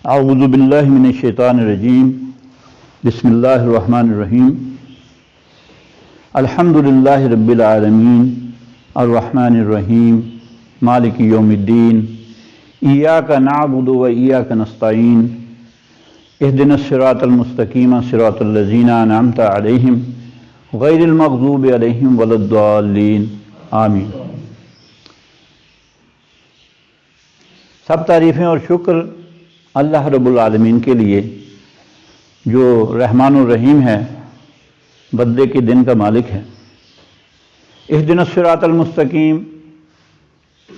اعوذ باللہ من الشیطان الرجیم بسم اللہ الرحمن الرحیم الحمد للہ رب العالمین الرحمن الرحیم مالک یوم الدین ایاک نعبد و ایاک نستعین اہدنا الصراط المستقیم صراط الذین انعمت علیہم غیر المغضوب علیہم ولا الضالین آمین۔ سب تعریفیں اور شکر اللہ رب العالمین کے لیے جو رحمان الرحیم ہے، بدلے کے دن کا مالک ہے۔ اہدنا الصراط المستقیم،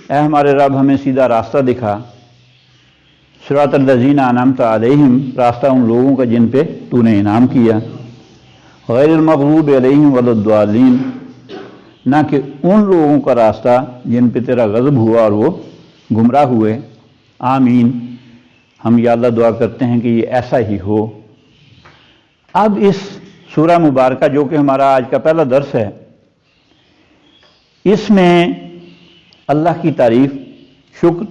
اے ہمارے رب ہمیں سیدھا راستہ دکھا۔ صراط الذین انعمت علیہم، راستہ ان لوگوں کا جن پہ تو نے انعام کیا۔ غیر المغضوب علیہم ولا الضالین، نہ کہ ان لوگوں کا راستہ جن پہ تیرا غضب ہوا اور وہ گمراہ ہوئے۔ آمین۔ ہم یا اللہ دعا کرتے ہیں کہ یہ ایسا ہی ہو۔ اب اس سورہ مبارکہ جو کہ ہمارا آج کا پہلا درس ہے، اس میں اللہ کی تعریف، شکر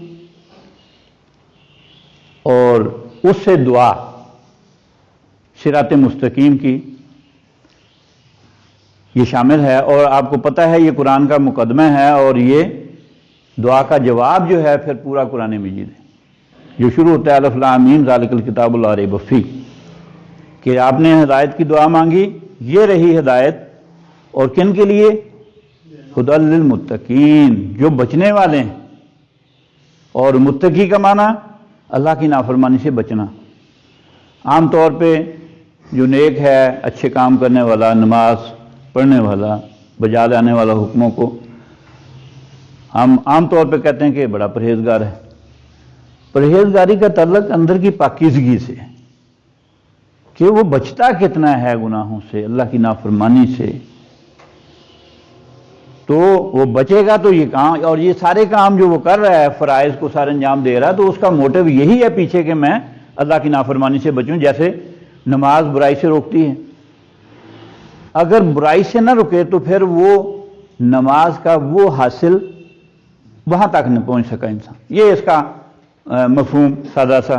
اور اس سے دعا صراط مستقیم کی یہ شامل ہے، اور آپ کو پتہ ہے یہ قرآن کا مقدمہ ہے، اور یہ دعا کا جواب جو ہے پھر پورا قرآن مجید ہے، جو شروع ہوتا ہے الف لام میم ذالک الکتاب لا ریب فیہ، کہ آپ نے ہدایت کی دعا مانگی، یہ رہی ہدایت، اور کن کے لیے؟ ہدی للمتقین، جو بچنے والے ہیں۔ اور متقی کا معنی اللہ کی نافرمانی سے بچنا۔ عام طور پہ جو نیک ہے، اچھے کام کرنے والا، نماز پڑھنے والا، بجا لانے والا حکموں کو، ہم عام طور پہ کہتے ہیں کہ بڑا پرہیزگار ہے۔ پرہیزگاری کا تعلق اندر کی پاکیزگی سے، کہ وہ بچتا کتنا ہے گناہوں سے، اللہ کی نافرمانی سے، تو وہ بچے گا تو یہ کام، اور یہ سارے کام جو وہ کر رہا ہے، فرائض کو سارے انجام دے رہا ہے، تو اس کا موٹیو یہی ہے پیچھے کہ میں اللہ کی نافرمانی سے بچوں۔ جیسے نماز برائی سے روکتی ہے، اگر برائی سے نہ رکے تو پھر وہ نماز کا وہ حاصل وہاں تک نہیں پہنچ سکا انسان۔ یہ اس کا مفہوم سادہ سا،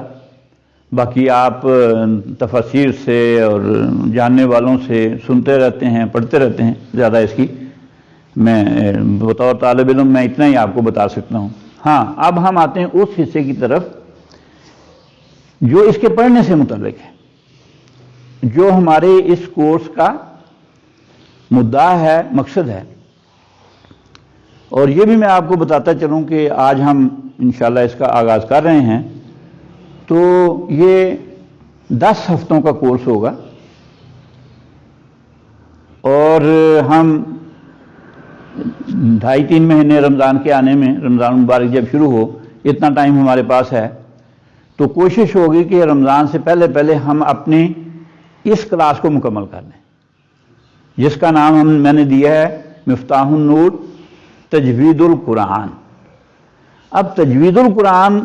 باقی آپ تفاسیر سے اور جاننے والوں سے سنتے رہتے ہیں، پڑھتے رہتے ہیں، زیادہ اس کی میں بطور طالب علم میں اتنا ہی آپ کو بتا سکتا ہوں۔ ہاں، اب ہم آتے ہیں اس حصے کی طرف جو اس کے پڑھنے سے متعلق ہے، جو ہمارے اس کورس کا مدعا ہے، مقصد ہے۔ اور یہ بھی میں آپ کو بتاتا چلوں کہ آج ہم انشاءاللہ اس کا آغاز کر رہے ہیں، تو یہ 10 ہفتوں کا کورس ہوگا، اور ہم 2.5-3 مہینے رمضان کے آنے میں، رمضان مبارک جب شروع ہو، اتنا ٹائم ہمارے پاس ہے، تو کوشش ہوگی کہ رمضان سے پہلے ہم اپنی اس کلاس کو مکمل کر لیں، جس کا نام میں نے دیا ہے مفتاح النور تجوید القرآن۔ اب تجوید القرآن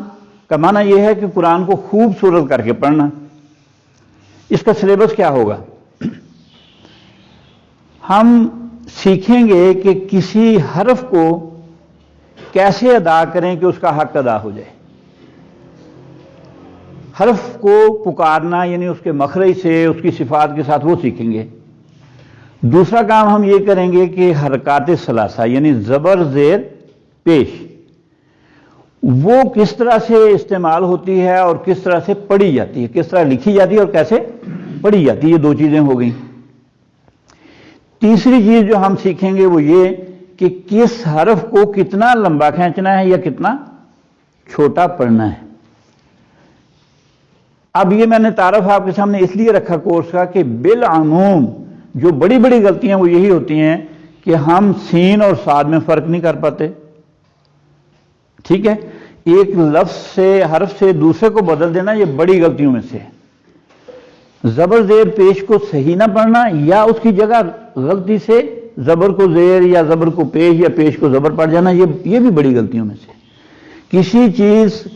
کا معنی یہ ہے کہ قرآن کو خوبصورت کر کے پڑھنا۔ اس کا سلیبس کیا ہوگا؟ ہم سیکھیں گے کہ کسی حرف کو کیسے ادا کریں کہ اس کا حق ادا ہو جائے۔ حرف کو پکارنا، یعنی اس کے مخرج سے، اس کی صفات کے ساتھ، وہ سیکھیں گے۔ دوسرا کام ہم یہ کریں گے کہ حرکات ثلاثہ، یعنی زبر زیر پیش، وہ کس طرح سے استعمال ہوتی ہے اور کس طرح سے پڑھی جاتی ہے، کس طرح لکھی جاتی ہے اور کیسے پڑھی جاتی ہے۔ یہ 2 چیزیں ہو گئیں۔ تیسری چیز جو ہم سیکھیں گے وہ یہ کہ کس حرف کو کتنا لمبا کھینچنا ہے یا کتنا چھوٹا پڑھنا ہے۔ اب یہ میں نے تعارف آپ کے سامنے اس لیے رکھا کورس کا کہ بالعموم جو بڑی بڑی غلطیاں وہ یہی ہوتی ہیں کہ ہم سین اور صاد میں فرق نہیں کر پاتے۔ ٹھیک ہے، ایک لفظ سے، حرف سے دوسرے کو بدل دینا یہ بڑی غلطیوں میں سے ہے۔ زبر زیر پیش کو صحیح نہ پڑھنا، یا اس کی جگہ غلطی سے زبر کو زیر یا زبر کو پیش یا پیش کو زبر پڑ جانا، یہ بھی بڑی غلطیوں میں سے۔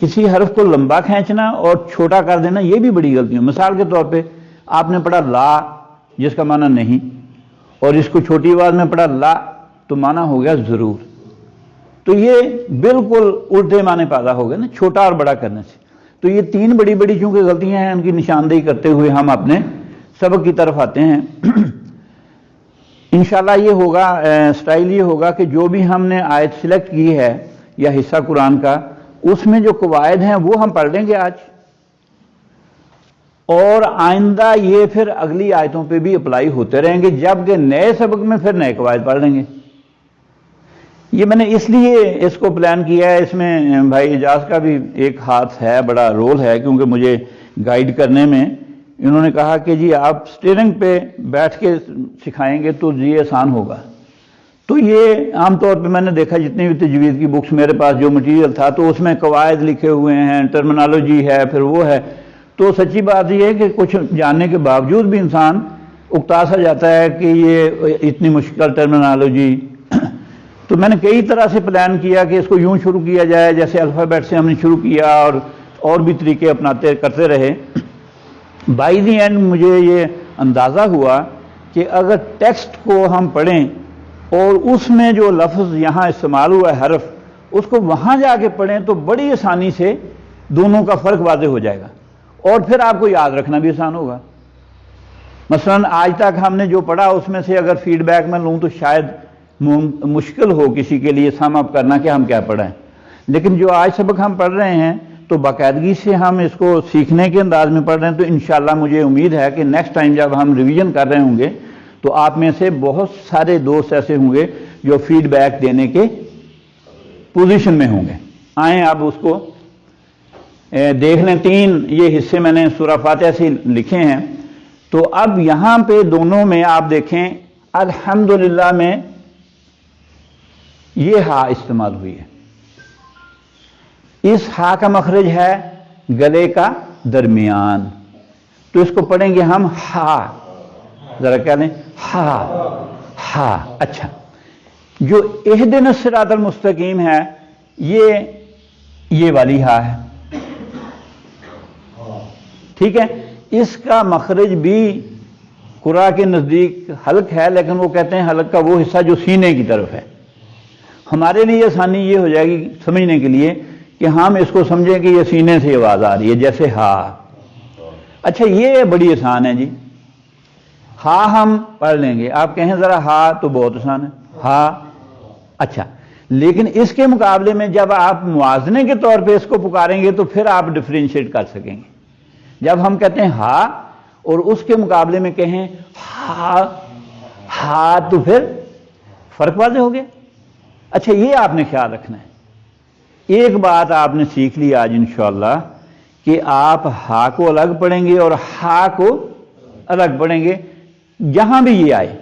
کسی حرف کو لمبا کھینچنا اور چھوٹا کر دینا، یہ بھی بڑی غلطیوں۔ مثال کے طور پہ آپ نے پڑھا لا، جس کا معنی نہیں، اور اس کو چھوٹی آواز میں پڑھا لا، تو معنی ہو گیا ضرور۔ تو یہ بالکل الٹے معنی پیدا ہو گئے نا، چھوٹا اور بڑا کرنے سے۔ تو یہ تین بڑی بڑی چونکہ غلطیاں ہیں، ان کی نشاندہی کرتے ہوئے ہم اپنے سبق کی طرف آتے ہیں۔ انشاءاللہ یہ ہوگا، سٹائل یہ ہوگا کہ جو بھی ہم نے آیت سلیکٹ کی ہے یا حصہ قرآن کا، اس میں جو قواعد ہیں وہ ہم پڑھ لیں گے آج، اور آئندہ یہ پھر اگلی آیتوں پہ بھی اپلائی ہوتے رہیں گے، جبکہ نئے سبق میں پھر نئے قواعد پڑھ لیں گے۔ یہ میں نے اس لیے اس کو پلان کیا ہے، اس میں بھائی اعجاز کا بھی ایک ہاتھ ہے، بڑا رول ہے، کیونکہ مجھے گائیڈ کرنے میں انہوں نے کہا کہ جی آپ سٹیئرنگ پہ بیٹھ کے سکھائیں گے تو یہ آسان ہوگا۔ تو یہ عام طور پہ میں نے دیکھا جتنی بھی تجوید کی بکس میرے پاس جو مٹیریل تھا تو اس میں قواعد لکھے ہوئے ہیں، ٹرمنالوجی ہے، پھر وہ ہے، تو سچی بات یہ ہے کہ کچھ جاننے کے باوجود بھی انسان اکتا سا جاتا ہے کہ یہ اتنی مشکل ٹرمنالوجی۔ تو میں نے کئی طرح سے پلان کیا کہ اس کو یوں شروع کیا جائے، جیسے الفابیٹ سے ہم نے شروع کیا اور بھی طریقے اپناتے کرتے رہے۔ بائی دی اینڈ مجھے یہ اندازہ ہوا کہ اگر ٹیکسٹ کو ہم پڑھیں اور اس میں جو لفظ یہاں استعمال ہوا ہے حرف، اس کو وہاں جا کے پڑھیں تو بڑی آسانی سے دونوں کا فرق واضح ہو جائے گا، اور پھر آپ کو یاد رکھنا بھی آسان ہوگا۔ مثلا آج تک ہم نے جو پڑھا اس میں سے اگر فیڈ بیک میں لوں تو شاید مشکل ہو کسی کے لیے سم اپ کرنا کہ ہم کیا پڑھیں، لیکن جو آج سبق ہم پڑھ رہے ہیں تو باقاعدگی سے ہم اس کو سیکھنے کے انداز میں پڑھ رہے ہیں، تو انشاءاللہ مجھے امید ہے کہ نیکسٹ ٹائم جب ہم ریویژن کر رہے ہوں گے تو آپ میں سے بہت سارے دوست ایسے ہوں گے جو فیڈ بیک دینے کے پوزیشن میں ہوں گے۔ آئیں اب اس کو دیکھ لیں۔ تین یہ حصے میں نے سورہ فاتحہ سے لکھے ہیں، تو اب یہاں پہ دونوں میں آپ دیکھیں الحمدللہ میں یہ ہا استعمال ہوئی ہے، اس ہا کا مخرج ہے گلے کا درمیان، تو اس کو پڑھیں گے ہم ہا، ذرا کہہ لیں ہا ہا۔ اچھا، جو اہدنا الصراط المستقیم ہے یہ والی ہا ہے، ٹھیک ہے۔ اس کا مخرج بھی قرآ کے نزدیک حلق ہے، لیکن وہ کہتے ہیں حلق کا وہ حصہ جو سینے کی طرف ہے۔ ہمارے لیے آسانی یہ ہو جائے گی سمجھنے کے لیے کہ ہم اس کو سمجھیں کہ یہ سینے سے آواز آ رہی ہے، جیسے ہا۔ اچھا، یہ بڑی آسان ہے جی، ہا ہم پڑھ لیں گے، آپ کہیں ذرا ہا تو بہت آسان ہے ہا۔ اچھا، لیکن اس کے مقابلے میں جب آپ موازنے کے طور پہ اس کو پکاریں گے تو پھر آپ ڈفرینشیٹ کر سکیں گے۔ جب ہم کہتے ہیں ہا اور اس کے مقابلے میں کہیں ہا ہا تو پھر فرق واضح ہو گیا۔ اچھا، یہ آپ نے خیال رکھنا ہے۔ ایک بات آپ نے سیکھ لی آج انشاءاللہ کہ آپ ہا کو الگ پڑھیں گے اور ہا کو الگ پڑھیں گے، جہاں بھی یہ آئے،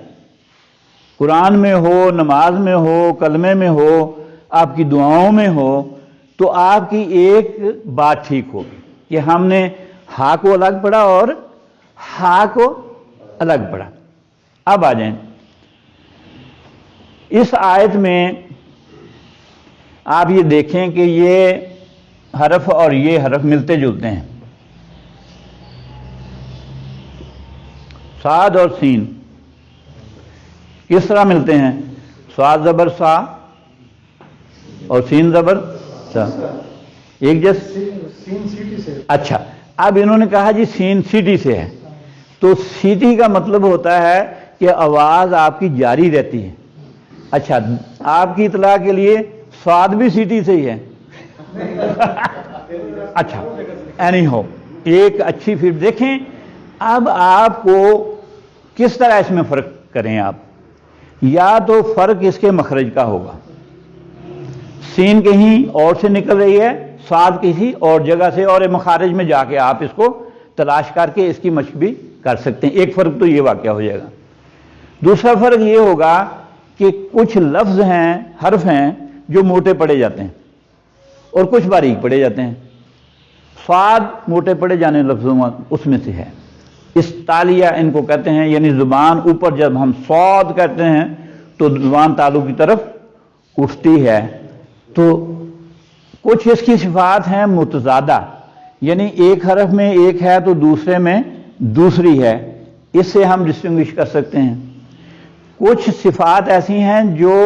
قرآن میں ہو، نماز میں ہو، کلمے میں ہو، آپ کی دعاؤں میں ہو، تو آپ کی ایک بات ٹھیک ہوگی کہ ہم نے ہا کو الگ پڑھا اور ہا کو الگ پڑھا۔ اب آ جائیں، اس آیت میں آپ یہ دیکھیں کہ یہ حرف اور یہ حرف ملتے جلتے ہیں، صاد اور سین کس طرح ملتے ہیں؟ صاد زبر سا اور سین زبر سا، ایک سین سیٹی سے۔ اچھا، اب انہوں نے کہا جی سین سیٹی سے ہے، تو سیٹی کا مطلب ہوتا ہے کہ آواز آپ کی جاری رہتی ہے۔ اچھا، آپ کی اطلاع کے لیے سواد بھی سیٹی سے ہی ہے۔ اچھا، اینی ہو، ایک اچھی پھر دیکھیں اب آپ کو کس طرح اس میں فرق کریں آپ، یا تو فرق اس کے مخرج کا ہوگا، سین کہیں اور سے نکل رہی ہے، سواد کسی اور جگہ سے، اور مخارج میں جا کے آپ اس کو تلاش کر کے اس کی مشق بھی کر سکتے ہیں۔ ایک فرق تو یہ واقعہ ہو جائے گا۔ دوسرا فرق یہ ہوگا کہ کچھ لفظ ہیں، حرف ہیں جو موٹے پڑھے جاتے ہیں اور کچھ باریک پڑھے جاتے ہیں۔ صاد موٹے پڑھے جانے لفظوں اس میں سے ہے، استالیہ ان کو کہتے ہیں، یعنی زبان اوپر جب ہم صاد کہتے ہیں تو زبان تالو کی طرف اٹھتی ہے۔ تو کچھ اس کی صفات ہیں متضادہ، یعنی ایک حرف میں ایک ہے تو دوسرے میں دوسری ہے، اس سے ہم ڈسٹنگوش کر سکتے ہیں۔ کچھ صفات ایسی ہیں جو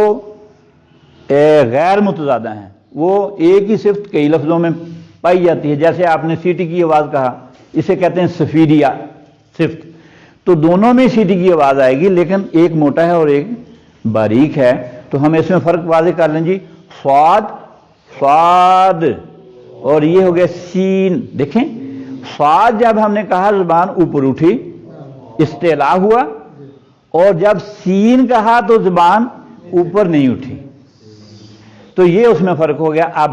غیر متضادہ ہیں، وہ ایک ہی صفت کئی لفظوں میں پائی جاتی ہے. جیسے آپ نے سیٹی کی آواز کہا, اسے کہتے ہیں سفیریا صفت, تو دونوں میں سیٹی کی آواز آئے گی, لیکن ایک موٹا ہے اور ایک باریک ہے. تو ہم اس میں فرق واضح کر لیں جی. صاد صاد اور یہ ہو گیا سین. دیکھیں صاد جب ہم نے کہا زبان اوپر اٹھی, استعلا ہوا, اور جب سین کہا تو زبان اوپر نہیں اٹھی. تو یہ اس میں فرق ہو گیا. اب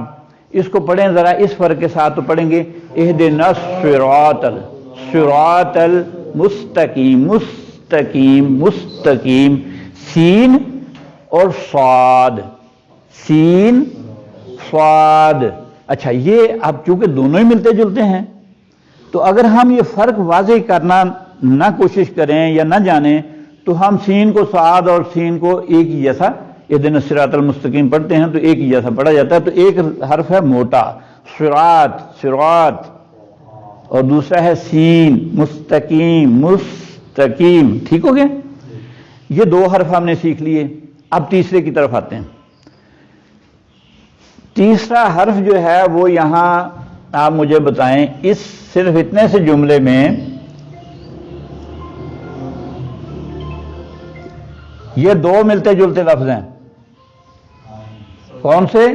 اس کو پڑھیں ذرا اس فرق کے ساتھ, تو پڑھیں گے اہدنا الصراط الصراط المستقیم, مستقیم مستقیم, سین اور صاد, سین صاد. اچھا یہ اب چونکہ دونوں ہی ملتے جلتے ہیں, تو اگر ہم یہ فرق واضح کرنا نہ کوشش کریں یا نہ جانیں تو ہم سین کو صاد اور سین کو ایک ہی جیسا اہدنا الصراط المستقیم پڑھتے ہیں, تو ایک ہی جیسا پڑھا جاتا ہے. تو ایک حرف ہے موٹا صراط صراط, اور دوسرا ہے سین مستقیم مستقیم. ٹھیک ہو گیا, یہ دو حرف ہم نے سیکھ لیے. اب تیسرے کی طرف آتے ہیں. تیسرا حرف جو ہے وہ یہاں آپ مجھے بتائیں, اس صرف اتنے سے جملے میں یہ دو ملتے جلتے لفظ ہیں. کون سے؟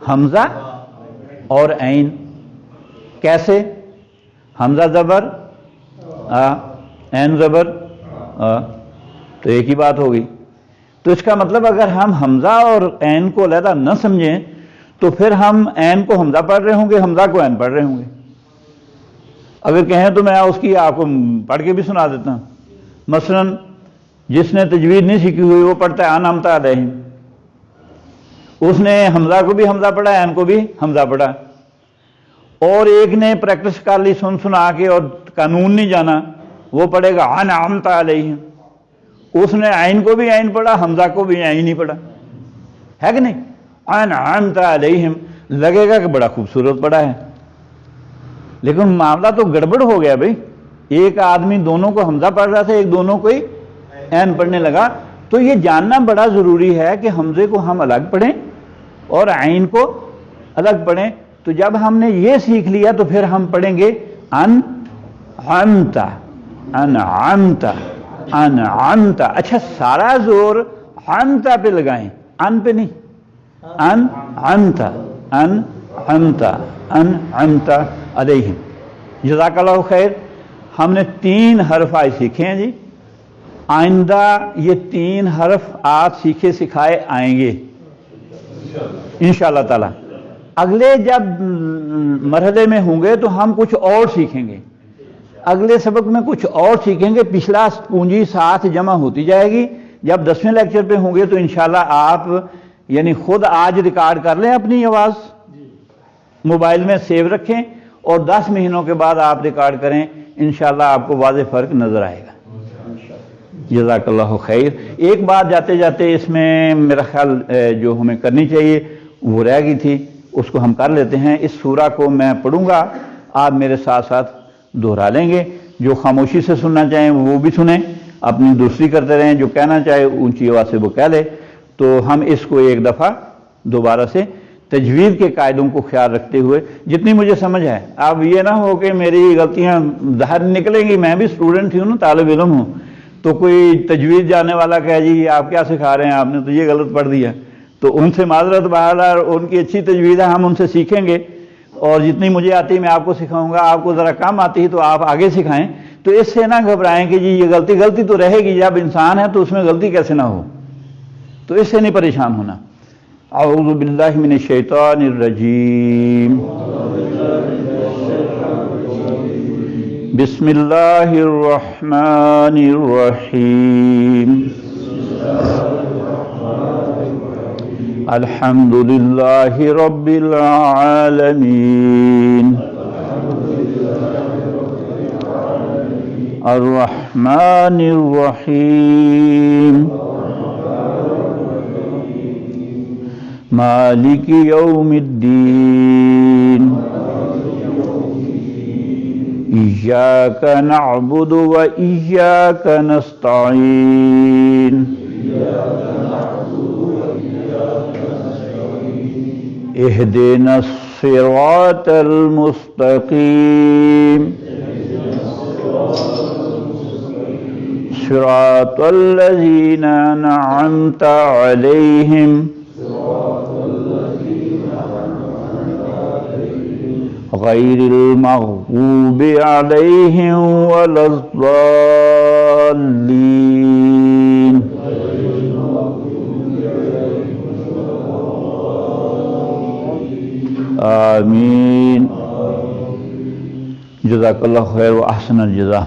حمزہ اور عین. کیسے؟ حمزہ زبر عین زبر, تو ایک ہی بات ہوگی. تو اس کا مطلب اگر ہم حمزہ اور عین کو علیحدہ نہ سمجھیں تو پھر ہم عین کو حمزہ پڑھ رہے ہوں گے, حمزہ کو عین پڑھ رہے ہوں گے. اگر کہیں تو میں اس کی آپ کو پڑھ کے بھی سنا دیتا ہوں. مثلا جس نے تجوید نہیں سیکھی ہوئی وہ پڑھتا ہے انعمت علیہم, اس نے حمزہ کو بھی حمزہ پڑھا, عین کو بھی حمزہ پڑھا. اور ایک نے پریکٹس کر لی سن سنا کے اور قانون نہیں جانا, وہ پڑھے گا انعمت علیہم. اس نے عین کو بھی عین پڑھا, حمزہ کو بھی عین ہی پڑھا, ہے کہ نہیں؟ انعمت علیہم لگے گا کہ بڑا خوبصورت پڑھا ہے, لیکن معاملہ تو گڑبڑ ہو گیا بھائی. ایک آدمی دونوں کو حمزہ پڑھ رہا تھا, ایک دونوں کو ہی عین پڑھنے لگا. تو یہ جاننا بڑا ضروری ہے کہ حمزے کو ہم الگ پڑھیں اور عین کو الگ پڑھیں. تو جب ہم نے یہ سیکھ لیا تو پھر ہم پڑھیں گے انعمت انعمت انعمت. اچھا سارا زور انت پہ لگائیں, ان پہ نہیں. انعمت انعمت انعمت علیہم. جزاک اللہ خیر. ہم نے 3 حرف آج سیکھے ہیں جی. آئندہ یہ 3 حرف آپ سیکھے سکھائے آئیں گے انشاءاللہ تعالی. اگلے جب مرحلے میں ہوں گے تو ہم کچھ اور سیکھیں گے, اگلے سبق میں کچھ اور سیکھیں گے. پچھلا پونجی ساتھ جمع ہوتی جائے گی. جب 10ویں لیکچر پہ ہوں گے تو انشاءاللہ آپ یعنی خود آج ریکارڈ کر لیں اپنی آواز, موبائل میں سیو رکھیں, اور 10 مہینوں کے بعد آپ ریکارڈ کریں. انشاءاللہ آپ کو واضح فرق نظر آئے گا. جزاک اللہ خیر. ایک بات جاتے جاتے اس میں میرا خیال جو ہمیں کرنی چاہیے وہ رہ گئی تھی, اس کو ہم کر لیتے ہیں. اس سورہ کو میں پڑھوں گا, آپ میرے ساتھ ساتھ دہرا لیں گے. جو خاموشی سے سننا چاہیں وہ بھی سنیں, اپنی دوسری کرتے رہیں. جو کہنا چاہے اونچی آواز سے وہ کہہ لے. تو ہم اس کو ایک دفعہ دوبارہ سے تجوید کے قاعدوں کو خیال رکھتے ہوئے, جتنی مجھے سمجھ ہے. اب یہ نہ ہو کہ میری غلطیاں ظاہر نکلیں گی, میں بھی اسٹوڈنٹ ہی ہوں نا, طالب علم ہوں, تو کوئی تجوید جانے والا کہے جی آپ کیا سکھا رہے ہیں, آپ نے تو یہ غلط پڑھ دیا. تو ان سے معذرت بہرحال, ان کی اچھی تجوید ہے, ہم ان سے سیکھیں گے. اور جتنی مجھے آتی ہے میں آپ کو سکھاؤں گا. آپ کو ذرا کم آتی ہے تو آپ آگے سکھائیں. تو اس سے نہ گھبرائیں کہ جی یہ غلطی تو رہے گی, جب انسان ہے تو اس میں غلطی کیسے نہ ہو. تو اس سے نہیں پریشان ہونا. اعوذ باللہ من الشیطان الرجیم. بسم اللہ الرحمن الرحیم. الحمد للہ رب العالمین. الرحمن الرحیم. مالک یوم الدین. ایاک نعبد و ایاک نستعین. اہدنا الصراط المستقيم صراط الذين أنعمت عليهم غير المغضوب عليهم ولا الضالين آمین. جزاک اللہ خیر و احسن الجزا.